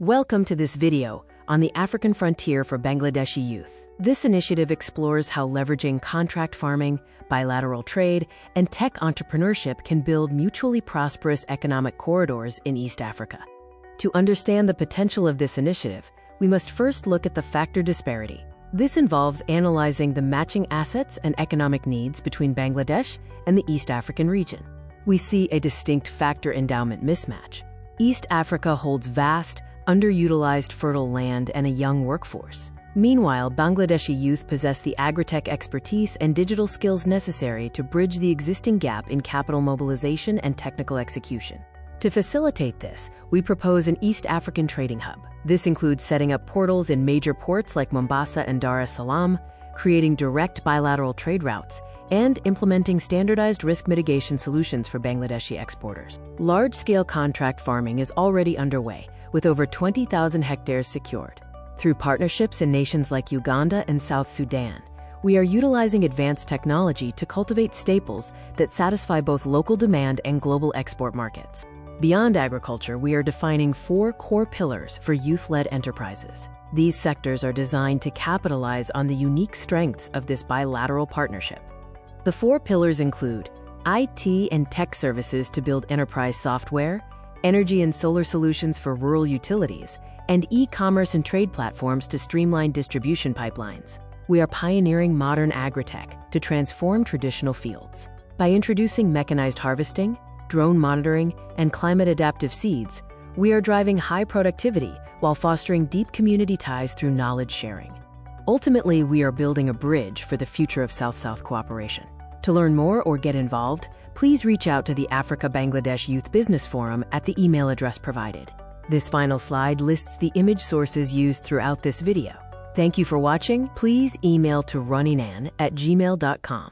Welcome to this video on the African frontier for Bangladeshi youth. This initiative explores how leveraging contract farming, bilateral trade, and tech entrepreneurship can build mutually prosperous economic corridors in East Africa. To understand the potential of this initiative, we must first look at the factor disparity. This involves analyzing the matching assets and economic needs between Bangladesh and the East African region. We see a distinct factor endowment mismatch. East Africa holds vast, underutilized fertile land and a young workforce. Meanwhile, Bangladeshi youth possess the agritech expertise and digital skills necessary to bridge the existing gap in capital mobilization and technical execution. To facilitate this, we propose an East African trading hub. This includes setting up portals in major ports like Mombasa and Dar es Salaam, creating direct bilateral trade routes, and implementing standardized risk mitigation solutions for Bangladeshi exporters. Large-scale contract farming is already underway, with over 20,000 hectares secured. Through partnerships in nations like Uganda and South Sudan, we are utilizing advanced technology to cultivate staples that satisfy both local demand and global export markets. Beyond agriculture, we are defining 4 core pillars for youth-led enterprises. These sectors are designed to capitalize on the unique strengths of this bilateral partnership. The 4 pillars include IT and tech services to build enterprise software, energy and solar solutions for rural utilities, and e-commerce and trade platforms to streamline distribution pipelines. We are pioneering modern agritech to transform traditional fields. By introducing mechanized harvesting, drone monitoring, and climate-adaptive seeds, we are driving high productivity while fostering deep community ties through knowledge sharing. Ultimately, we are building a bridge for the future of South-South cooperation. To learn more or get involved, please reach out to the Africa-Bangladesh Youth Business Forum at the email address provided. This final slide lists the image sources used throughout this video. Thank you for watching. Please email to runningan@gmail.com.